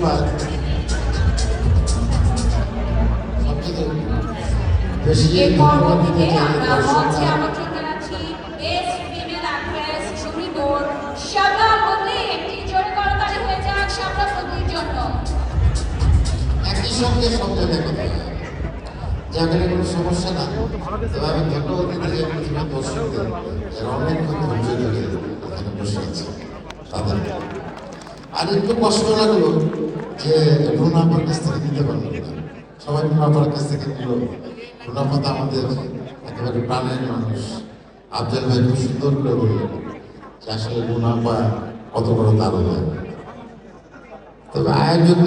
ধন্যবাদ। সবচেয়ে বেশি ধন্যবাদ দিতে চাই একই সঙ্গে সব জায়গায় কথা যেখানে কোনো সমস্যা না, তবে আমি ধন্যবাদ দিতে চাই প্রতিমা দর্শকদের যারা অনেকক্ষণ ধৈর্য ধরে এখানে বসে আছে তাদের। আর একটু কষ্ট লাগলো যে রুনাপার কাছ থেকে দিতে পারলো না, সবাই রুনাপার কাছ থেকে নিল। রুনাপা তো আমাদের একেবারে প্রাণের মানুষ। আফজাল ভাই খুব সুন্দর করে বললেন যে আসলে রুনাপা কত বড় তারকা। তবে আয়োজক